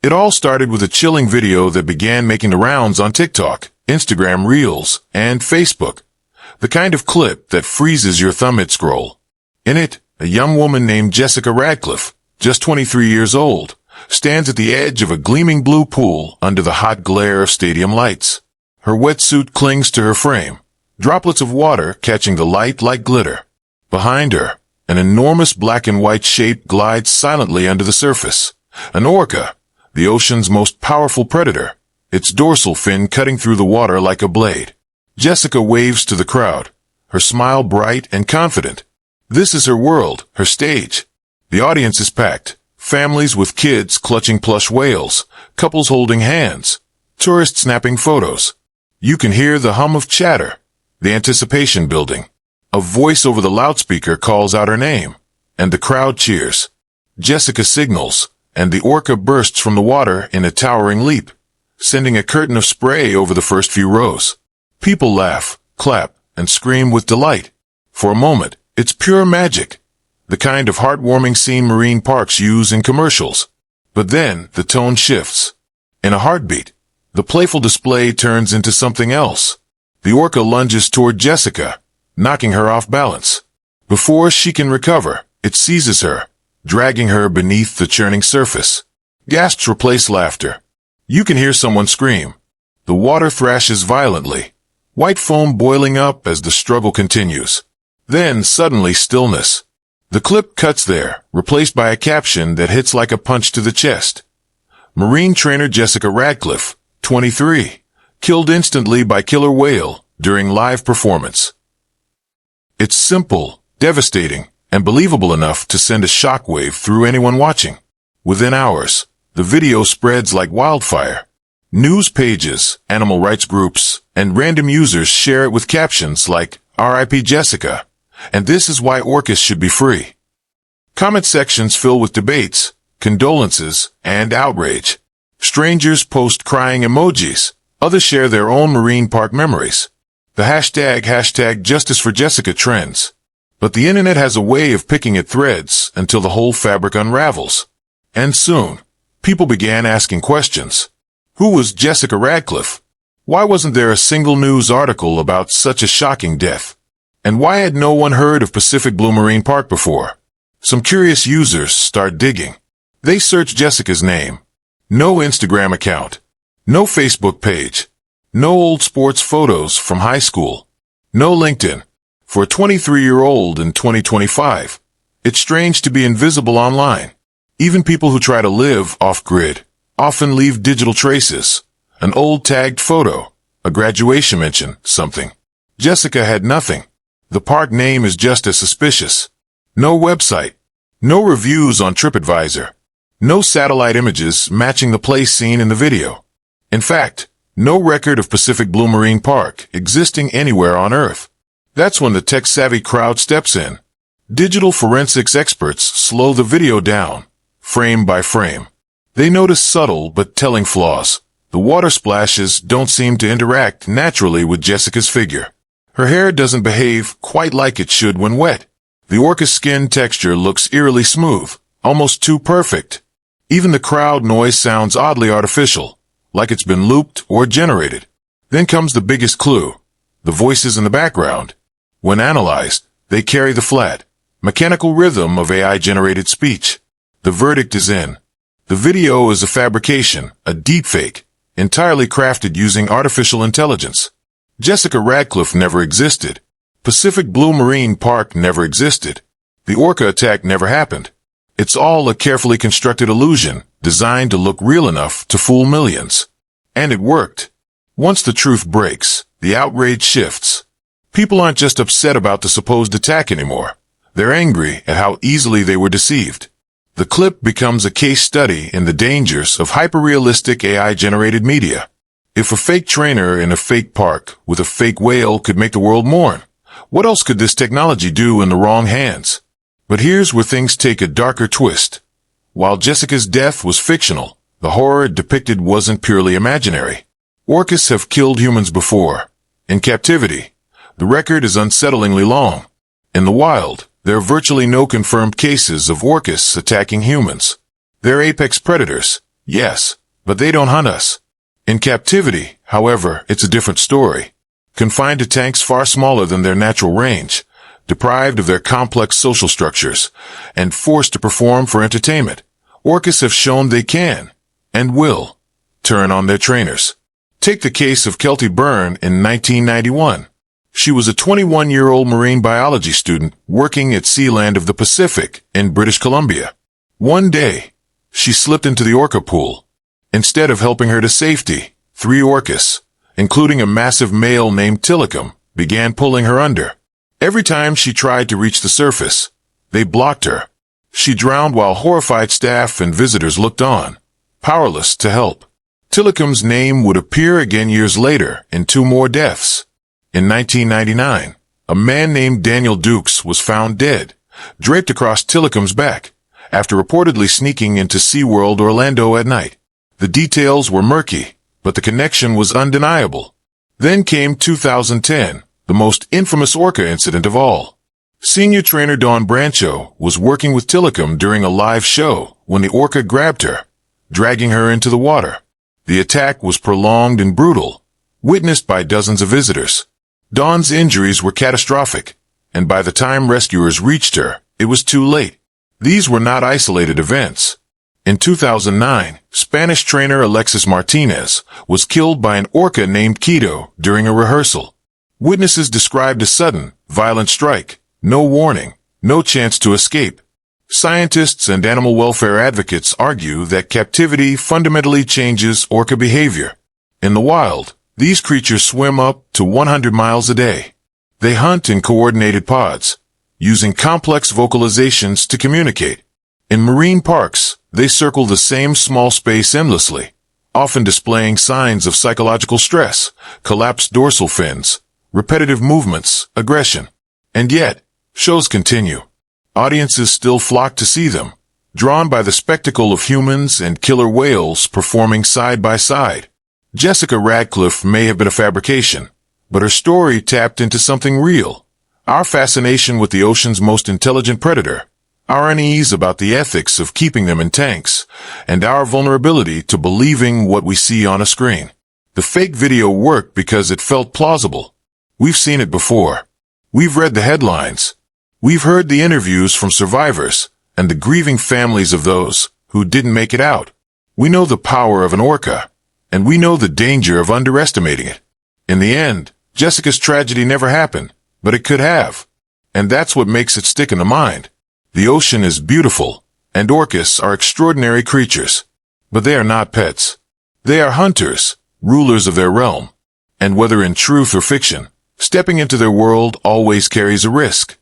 It all started with a chilling video that began making the rounds on TikTok, Instagram Reels, and Facebook. The kind of clip that freezes your thumb mid-scroll. In it, a young woman named Jessica Radcliffe, just 23 years old, stands at the edge of a gleaming blue pool under the hot glare of stadium lights. Her wetsuit clings to her frame, droplets of water catching the light like glitter. Behind her, an enormous black and white shape glides silently under the surface. An orca, the ocean's most powerful predator, its dorsal fin cutting through the water like a blade. Jessica waves to the crowd, her smile bright and confident. This is her world, her stage. The audience is packed. Families with kids clutching plush whales, couples holding hands, tourists snapping photos. You can hear the hum of chatter, the anticipation building. A voice over the loudspeaker calls out her name, and the crowd cheers. Jessica signals, and the orca bursts from the water in a towering leap, sending a curtain of spray over the first few rows. People laugh, clap, and scream with delight. For a moment, it's pure magic, the kind of heartwarming scene marine parks use in commercials. But then, the tone shifts. In a heartbeat, the playful display turns into something else. The orca lunges toward Jessica, knocking her off balance. Before she can recover, it seizes her, dragging her beneath the churning surface. Gasps replace laughter. You can hear someone scream. The water thrashes violently, white foam boiling up as the struggle continues. Then, suddenly, stillness. The clip cuts there, replaced by a caption that hits like a punch to the chest. Marine trainer Jessica Radcliffe, 23, killed instantly by killer whale during live performance. It's simple, devastating, and believable enough to send a shockwave through anyone watching. Within hours, the video spreads like wildfire. News pages, animal rights groups, and random users share it with captions like, "R.I.P. Jessica," and "This is why orcas should be free." Comment sections fill with debates, condolences, and outrage. Strangers post crying emojis. Others share their own marine park memories. The hashtag Justice for Jessica trends. But the internet has a way of picking at threads until the whole fabric unravels. And soon, people began asking questions. Who was Jessica Radcliffe? Why wasn't there a single news article about such a shocking death? And why had no one heard of Pacific Blue Marine Park before? Some curious users start digging. They search Jessica's name. No Instagram account. No Facebook page. No old sports photos from high school. No LinkedIn. For a 23-year-old in 2025, it's strange to be invisible online. Even people who try to live off-grid often leave digital traces. An old tagged photo, a graduation mention, something. Jessica had nothing. The park name is just as suspicious. No website. No reviews on TripAdvisor. No satellite images matching the place seen in the video. In fact, no record of Pacific Blue Marine Park existing anywhere on Earth. That's when the tech-savvy crowd steps in. Digital forensics experts slow the video down, frame by frame. They notice subtle but telling flaws. The water splashes don't seem to interact naturally with Jessica's figure. Her hair doesn't behave quite like it should when wet. The orca's skin texture looks eerily smooth, almost too perfect. Even the crowd noise sounds oddly artificial, like it's been looped or generated. Then comes the biggest clue, the voices in the background. When analyzed, they carry the flat, mechanical rhythm of AI-generated speech. The verdict is in. The video is a fabrication, a deepfake, entirely crafted using artificial intelligence. Jessica Radcliffe never existed. Pacific Blue Marine Park never existed. The orca attack never happened. It's all a carefully constructed illusion, designed to look real enough to fool millions. And it worked. Once the truth breaks, the outrage shifts. People aren't just upset about the supposed attack anymore. They're angry at how easily they were deceived. The clip becomes a case study in the dangers of hyper-realistic AI-generated media. If a fake trainer in a fake park with a fake whale could make the world mourn, what else could this technology do in the wrong hands? But here's where things take a darker twist. While Jessica's death was fictional, the horror it depicted wasn't purely imaginary. Orcas have killed humans before. In captivity, the record is unsettlingly long. In the wild, there are virtually no confirmed cases of orcas attacking humans. They're apex predators, Yes, but they don't hunt us. In captivity, however, it's a different story. Confined to tanks far smaller than their natural range, deprived of their complex social structures, and forced to perform for entertainment, orcas have shown they can, and will, turn on their trainers. Take the case of Kelty Byrne in 1991. She was a 21-year-old marine biology student working at Sealand of the Pacific in British Columbia. One day, she slipped into the orca pool. Instead of helping her to safety, 3 orcas, including a massive male named Tilikum, began pulling her under. Every time she tried to reach the surface, they blocked her. She drowned while horrified staff and visitors looked on, powerless to help. Tilikum's name would appear again years later in 2 more deaths. In 1999, a man named Daniel Dukes was found dead, draped across Tilikum's back, after reportedly sneaking into SeaWorld Orlando at night. The details were murky, but the connection was undeniable. Then came 2010, the most infamous orca incident of all. Senior trainer Dawn Brancho was working with Tilikum during a live show when the orca grabbed her, dragging her into the water. The attack was prolonged and brutal, witnessed by dozens of visitors. Dawn's injuries were catastrophic, and by the time rescuers reached her, it was too late. These were not isolated events. In 2009, Spanish trainer Alexis Martinez was killed by an orca named Quito during a rehearsal. Witnesses described a sudden, violent strike, no warning, no chance to escape. Scientists and animal welfare advocates argue that captivity fundamentally changes orca behavior. In the wild, these creatures swim up to 100 miles a day. They hunt in coordinated pods, using complex vocalizations to communicate. In marine parks, they circle the same small space endlessly, often displaying signs of psychological stress, collapsed dorsal fins, repetitive movements, aggression. And yet, shows continue. Audiences still flock to see them, drawn by the spectacle of humans and killer whales performing side by side. Jessica Radcliffe may have been a fabrication, but her story tapped into something real. Our fascination with the ocean's most intelligent predator, our unease about the ethics of keeping them in tanks, and our vulnerability to believing what we see on a screen. The fake video worked because it felt plausible. We've seen it before. We've read the headlines. We've heard the interviews from survivors and the grieving families of those who didn't make it out. We know the power of an orca, and we know the danger of underestimating it. In the end, Jessica's tragedy never happened, but it could have. And that's what makes it stick in the mind. The ocean is beautiful, and orcas are extraordinary creatures. But they are not pets. They are hunters, rulers of their realm. And whether in truth or fiction, stepping into their world always carries a risk.